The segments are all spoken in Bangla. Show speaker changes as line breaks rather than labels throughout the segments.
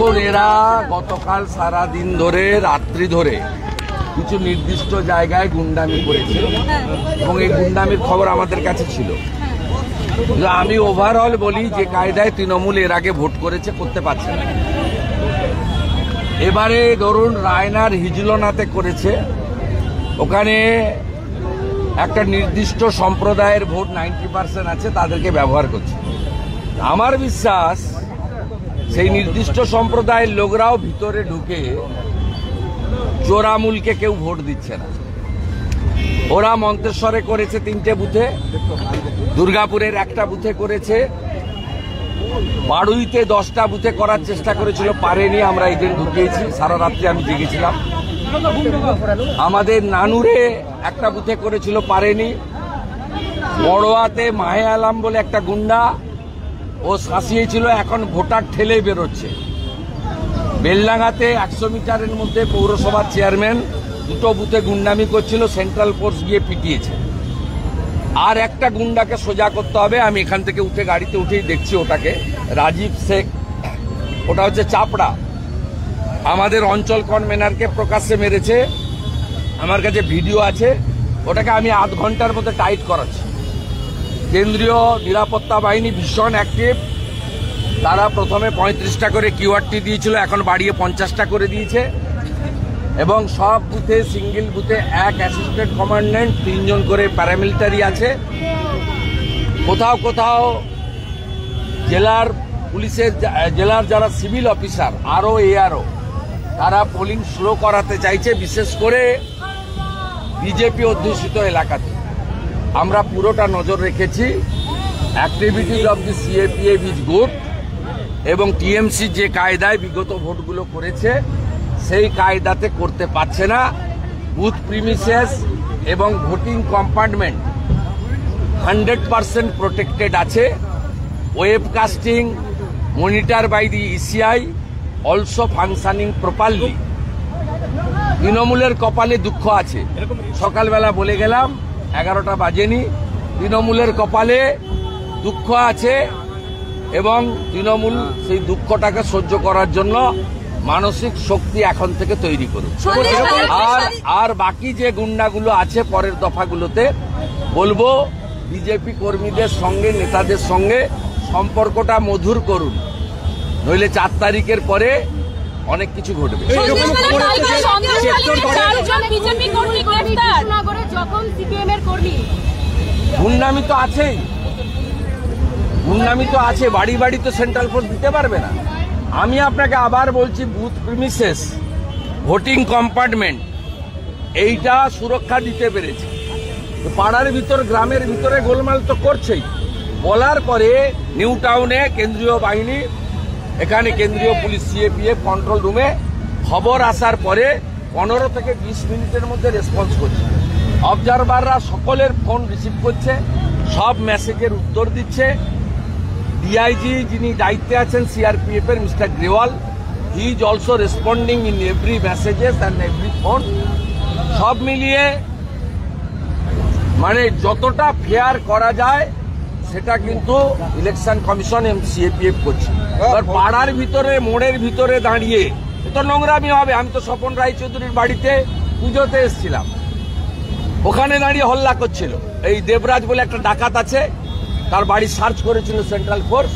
দেখুন, এরা গতকাল সারা দিন ধরে রাত্রি ধরে কিছু নির্দিষ্ট জায়গায় গুন্ডামি করেছে এবং এই গুন্ডামির খবর আমাদের কাছে ছিল। আমি ওভারঅল বলি যে কায়দায় তৃণমূল এর আগে ভোট করেছে, করতে পারছে না। এবারে ধরুন রায়নার হিজলনাতে করেছে, ওখানে একটা নির্দিষ্ট সম্প্রদায়ের ভোট 90% আছে, তাদেরকে ব্যবহার করছে। আমার বিশ্বাস সেই নির্দিষ্ট সম্প্রদায়ের লোকরাও ভিতরে ঢুকে চোরামুলকে কেউ ভোট দিচ্ছে না। ওরা মন্তেশ্বরে করেছে 3টে বুথে, দুর্গাপুরের একটা বুথে করেছে, বাড়ুইতে 10টা বুথে করার চেষ্টা করেছিল, পারেনি। আমরা এজেন্ট ঢুকিয়েছি, সারা রাত্রি আমি জেগেছিলাম। আমাদের নানুরে একটা বুথে করেছিল, পারেনি। বড়োয়াতে মাহে আলাম বলে একটা গুন্ডা, ও শাসিয়েছিল, এখন ভোটার ঠেলে বেরোচ্ছে। বেলডাঙ্গাতে 100 মিটারের মধ্যে পৌরসভার চেয়ারম্যান 2টো বুথে গুন্ডামি করছিল, সেন্ট্রাল ফোর্স গিয়ে পিটিয়েছে। আর একটা গুন্ডাকে সোজা করতে হবে, আমি এখান থেকে উঠে গাড়িতে উঠেই দেখছি ওটাকে, রাজীব শেখ, ওটা হচ্ছে চাপড়া। আমাদের অঞ্চল কনভেনারকে প্রকাশ্যে মেরেছে, আমার কাছে ভিডিও আছে। ওটাকে আমি আধ ঘন্টার মধ্যে টাইট করাচ্ছি। কেন্দ্রীয় নিরাপত্তা বাহিনী ভীষণ অ্যাক্টিভ। তারা প্রথমে 35টা করে কিউআরটি দিয়েছিল, এখন বাড়িয়ে 50টা করে দিয়েছে। এবং সব বুথে, সিঙ্গেল বুথে 1 অ্যাসিস্ট্যান্ট কমান্ড্যান্ট, 3 জন করে প্যারামিলিটারি আছে। কোথাও কোথাও জেলার পুলিশের, জেলার যারা সিভিল অফিসার, আরও এআরও, তারা পোলিং স্লো করাতে চাইছে, বিশেষ করে বিজেপি অধ্যুষিত এলাকাতে। আমরা পুরোটা নজর রেখেছি। Activities of the CAPF is good, এবং টিএমসি যে কায়দায় বিগত ভোটগুলো করেছে সেই কায়দাতে করতে পারছে না। বুথ প্রিমিসেস এবং ভোটিং কম্পার্টমেন্ট 100% প্রোটেক্টেড আছে। Webcasting monitor by the ECI also functioning properly. তৃণমূলের কপালে দুঃখ আছে, সকালবেলা বলে গেলাম, 11টা বাজেনি। তৃণমূলের কপালে দুঃখ আছে এবং তৃণমূল সেই দুঃখটাকে সহ্য করার জন্য মানসিক শক্তি এখন থেকে তৈরি করুন। আর বাকি যে গুন্ডাগুলো আছে পরের দফাগুলোতে বলবো, বিজেপি কর্মীদের সঙ্গে, নেতাদের সঙ্গে সম্পর্কটা মধুর করুন, নইলে 4 তারিখের পরে অনেক কিছু ঘটবে। গুন্ডামি তো আছেই, গুন্ডামি তো আছে। বাড়ি বাড়ি তো সেন্ট্রাল ফোর্স দিতে পারবে না। আমি আপনাকে আবার বলছি, বুথ প্রিমিসেস, ভোটিং কম্পার্টমেন্ট, এইটা সুরক্ষা দিতে পেরেছে। পাড়ার ভিতর, গ্রামের ভিতরে গোলমাল তো করছেই। বলার পরে নিউ টাউনে কেন্দ্রীয় বাহিনী, এখানে কেন্দ্রীয় পুলিশ, সিএপিএফ কন্ট্রোল রুমে খবর আসার পরে 15 থেকে 20 মিনিটের মধ্যে রেসপন্স করছে। অবজারভাররা সকলের ফোন রিসিভ করছে, সব মেসেজের উত্তর দিচ্ছে। ডিআইজি যিনি দায়িত্বে আছেন সিআরপিএফ এর, mister Grewal, he is also responding in every messages and every phone. সব মিলিয়ে মানে যতটা ফেয়ার করা যায় সেটা কিন্তু ইলেকশন কমিশন এবং সিএপিএফ করছে। এবার পাড়ার ভিতরে, মোড়ের ভিতরে দাঁড়িয়ে তো নোংরামি হবে। আমি তো স্বপন রায়চৌধুরীর বাড়িতে পুজোতে এসেছিলাম, ওখানে দাঁড়িয়ে হল্লা করছিল। এই দেবরাজ বলে একটা ডাকাত আছে, তার বাড়ি সার্চ করেছিল সেন্ট্রাল ফোর্স,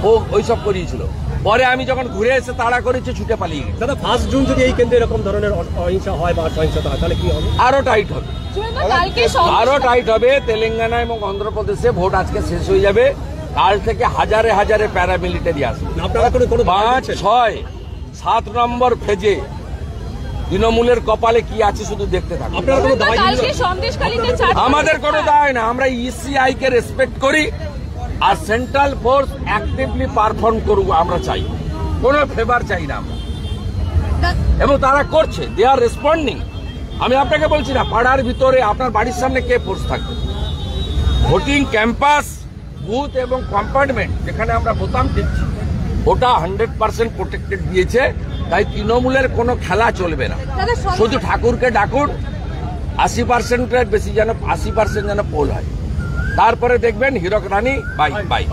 ও ওইসব করিয়েছিল। পরে আমি যখন ঘুরে এসে তাড়া করেছে, ছুটে পালিয়ে গেছে।
দাদা, 1 জুন যদি এই কেন্দ্রে এরকম ধরনের অহিংসা হয় বা সহিংসতা হয়, তাহলে কি হবে?
আরো টাইট হবে, আরো টাইট হবে। তেলেঙ্গানা এবং অন্ধ্রপ্রদেশে ভোট আজকে শেষ হয়ে যাবে, কাল থেকে হাজারে হাজারে প্যারামিলিটারি আসবে। 5, 6, 7 নম্বর ফেজে তৃণমূলের কপালে কি আছে শুধু দেখতে থাকুন। আমাদের কোনো দায় না, আমরা ইসিআই কে রেসপেক্ট করি, আর সেন্ট্রাল ফোর্স অ্যাক্টিভলি পারফর্ম করুক আমরা চাই, কোনো ফেভার চাই না আমরা, এবং তারা করছে, দে আর রেসপন্ডিং। আমি আপনাকে বলছি না, পাড়ার ভিতরে আপনার বাড়ির সামনে কে ফোর্স থাকবে? ভোটিং ক্যাম্পাস, বুথ এবং কম্পার্টমেন্ট যেখানে আমরা বোতাম দিচ্ছি, ওটা 100% প্রোটেক্টেড দিয়েছে। তাই তৃণমূলের কোনো খেলা চলবে না। শুধু ঠাকুরকে ডাকুন, 80%-এর বেশি যেন, 80% যেন পোল হয়, তারপরে দেখবেন হীরক রানী বাই বাই।